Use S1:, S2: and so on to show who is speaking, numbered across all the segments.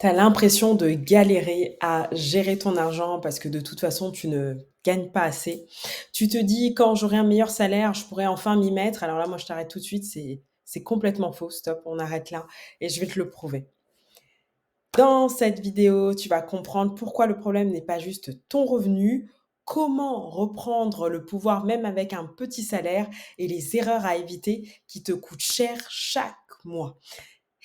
S1: Tu as l'impression de galérer à gérer ton argent parce que de toute façon, tu ne gagnes pas assez. Tu te dis: «Quand j'aurai un meilleur salaire, je pourrai enfin m'y mettre». Alors là, moi, je t'arrête tout de suite, c'est complètement faux. Stop, on arrête là et je vais te le prouver. Dans cette vidéo, tu vas comprendre pourquoi le problème n'est pas juste ton revenu, comment reprendre le pouvoir même avec un petit salaire et les erreurs à éviter qui te coûtent cher chaque mois.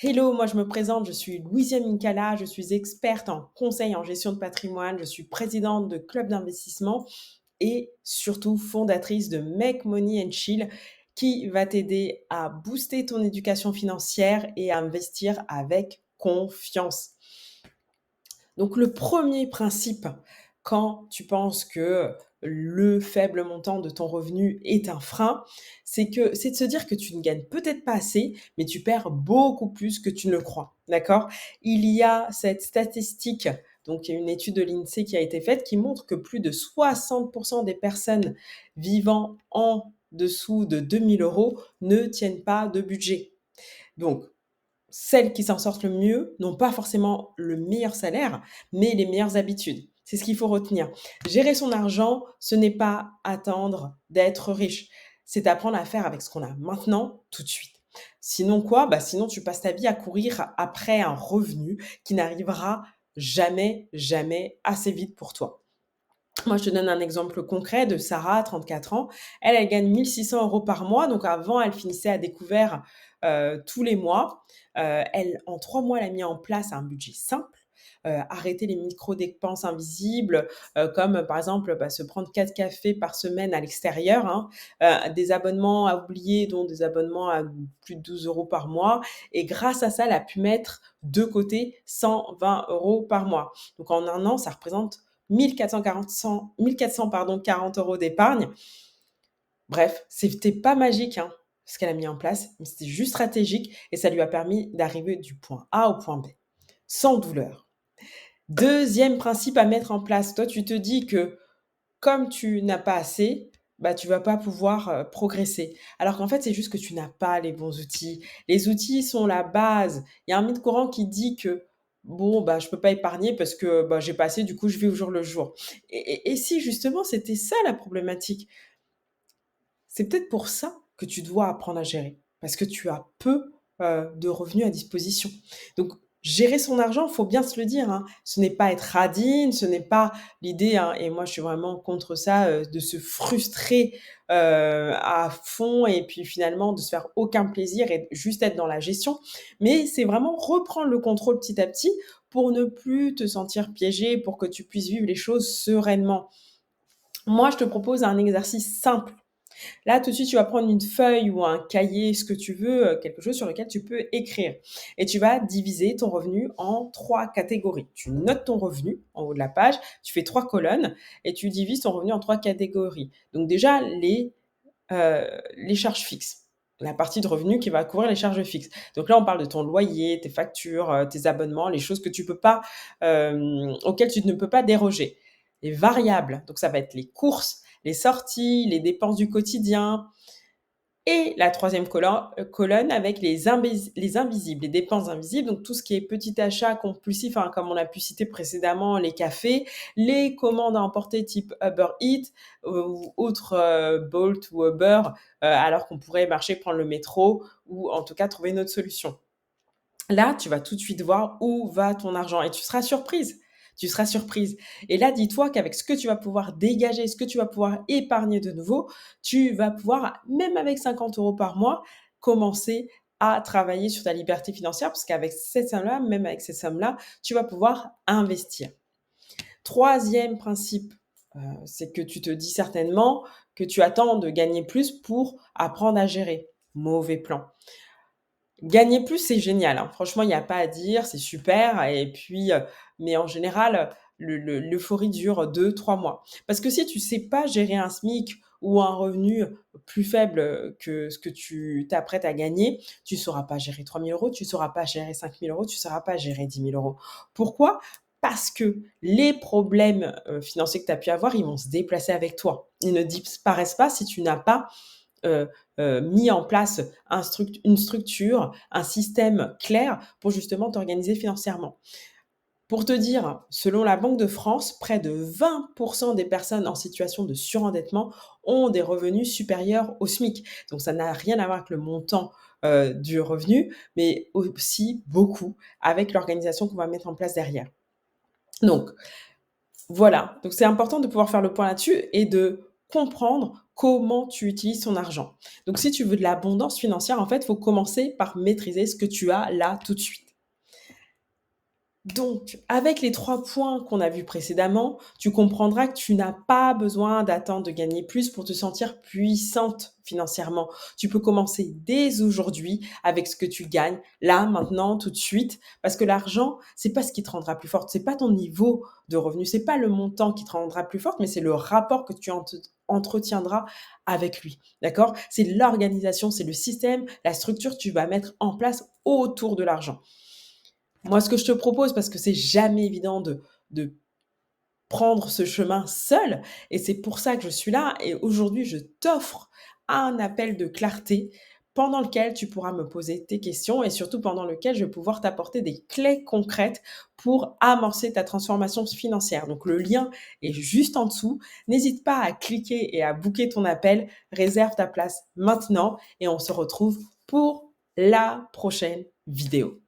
S1: Hello, moi je me présente, je suis Louisia Minkala, je suis experte en conseil en gestion de patrimoine, je suis présidente de club d'investissement et surtout fondatrice de Make Money and Chill qui va t'aider à booster ton éducation financière et à investir avec confiance. Donc le premier principe, quand tu penses que le faible montant de ton revenu est un frein, c'est de se dire que tu ne gagnes peut-être pas assez, mais tu perds beaucoup plus que tu ne le crois, d'accord? Il y a cette statistique, donc il y a une étude de l'INSEE qui a été faite qui montre que plus de 60 des personnes vivant en dessous de 2 000 € ne tiennent pas de budget. Donc celles qui s'en sortent le mieux n'ont pas forcément le meilleur salaire, mais les meilleures habitudes. C'est ce qu'il faut retenir. Gérer son argent, ce n'est pas attendre d'être riche. C'est apprendre à faire avec ce qu'on a maintenant, tout de suite. Sinon quoi? Sinon tu passes ta vie à courir après un revenu qui n'arrivera jamais, jamais assez vite pour toi. Moi, je te donne un exemple concret de Sarah, 34 ans. Elle gagne 1 600 € par mois. Donc avant, elle finissait à découvert, tous les mois. En 3 mois, elle a mis en place un budget simple, arrêter les micro-dépenses invisibles, comme, par exemple, se prendre 4 cafés par semaine à l'extérieur, hein, des abonnements à oublier, dont des abonnements à plus de 12 € par mois et grâce à ça, elle a pu mettre de côté 120 € par mois. Donc en 1 an, ça représente 1440 € d'épargne. Bref, c'était pas magique, hein, ce qu'elle a mis en place, mais c'était juste stratégique et ça lui a permis d'arriver du point A au point B, sans douleur. Deuxième principe à mettre en place, toi tu te dis que comme tu n'as pas assez, tu vas pas pouvoir, progresser. Alors qu'en fait, c'est juste que tu n'as pas les bons outils. Les outils sont la base. Il y a un mythe courant qui dit que: «Bon, je peux pas épargner parce que, j'ai pas assez, du coup, je vis au jour le jour» et si justement c'était ça la problématique? C'est peut-être pour ça que tu dois apprendre à gérer, parce que tu as peu, de revenus à disposition. Donc gérer son argent, faut bien se le dire, hein, ce n'est pas être radine, ce n'est pas l'idée, hein et moi je suis vraiment contre ça, de se frustrer, à fond et puis finalement de se faire aucun plaisir et juste être dans la gestion. Mais c'est vraiment reprendre le contrôle petit à petit pour ne plus te sentir piégé, pour que tu puisses vivre les choses sereinement. Moi, je te propose un exercice simple. Là, tout de suite, tu vas prendre une feuille ou un cahier, ce que tu veux, quelque chose sur lequel tu peux écrire et tu vas diviser ton revenu en 3 catégories. Tu notes ton revenu en haut de la page, tu fais 3 colonnes et tu divises ton revenu en 3 catégories. Donc déjà, les charges fixes, la partie de revenu qui va couvrir les charges fixes. Donc là, on parle de ton loyer, tes factures, tes abonnements, les choses que tu peux pas, auxquelles tu ne peux pas déroger. Les variables, donc ça va être les courses, les sorties, les dépenses du quotidien et la troisième colonne avec les invisibles, les dépenses invisibles, donc tout ce qui est petit achat compulsif, hein, comme on a pu citer précédemment, les cafés, les commandes à emporter type Uber Eats ou autre, Bolt ou Uber, alors qu'on pourrait marcher, prendre le métro ou en tout cas trouver une autre solution. Là, tu vas tout de suite voir où va ton argent et tu seras surprise. Tu seras surprise. Et là, dis-toi qu'avec ce que tu vas pouvoir dégager, ce que tu vas pouvoir épargner de nouveau, tu vas pouvoir, même avec 50 € par mois, commencer à travailler sur ta liberté financière parce qu'avec cette somme-là, même avec cette somme-là, tu vas pouvoir investir. Troisième principe, c'est que tu te dis certainement que tu attends de gagner plus pour apprendre à gérer. Mauvais plan. Gagner plus, c'est génial, hein. Franchement, il y a pas à dire, c'est super et puis, mais en général, l'euphorie dure 2, 3 mois. Parce que si tu sais pas gérer un SMIC ou un revenu plus faible, que ce que tu t'apprêtes à gagner, tu sauras pas gérer 3 000 €, tu sauras pas gérer 5 000 €, tu sauras pas gérer 10 000 €. Pourquoi? Parce que les problèmes, financiers que tu as pu avoir, ils vont se déplacer avec toi. Ils ne disparaissent pas si tu n'as pas, heu mis en place une structure, un système clair pour justement t'organiser financièrement. Pour te dire, selon la Banque de France, près de 20% des personnes en situation de surendettement ont des revenus supérieurs au SMIC. Donc ça n'a rien à voir avec le montant du revenu, mais aussi beaucoup avec l'organisation qu'on va mettre en place derrière. Donc voilà, donc c'est important de pouvoir faire le point là-dessus et de comprendre comment tu utilises ton argent. Donc si tu veux de l'abondance financière, en fait, il faut commencer par maîtriser ce que tu as là tout de suite. Donc, avec les 3 points qu'on a vus précédemment, tu comprendras que tu n'as pas besoin d'attendre de gagner plus pour te sentir puissante financièrement. Tu peux commencer dès aujourd'hui avec ce que tu gagnes, là, maintenant, tout de suite, parce que l'argent, c'est pas ce qui te rendra plus forte, c'est pas ton niveau de revenu, c'est pas le montant qui te rendra plus forte, mais c'est le rapport que tu entretiendras avec lui, d'accord? C'est l'organisation, c'est le système, la structure que tu vas mettre en place autour de l'argent. Moi, ce que je te propose, parce que c'est jamais évident de prendre ce chemin seul, et c'est pour ça que je suis là, et aujourd'hui, je t'offre un appel de clarté pendant lequel tu pourras me poser tes questions et surtout pendant lequel je vais pouvoir t'apporter des clés concrètes pour amorcer ta transformation financière. Donc, le lien est juste en dessous. N'hésite pas à cliquer et à booker ton appel. Réserve ta place maintenant et on se retrouve pour la prochaine vidéo.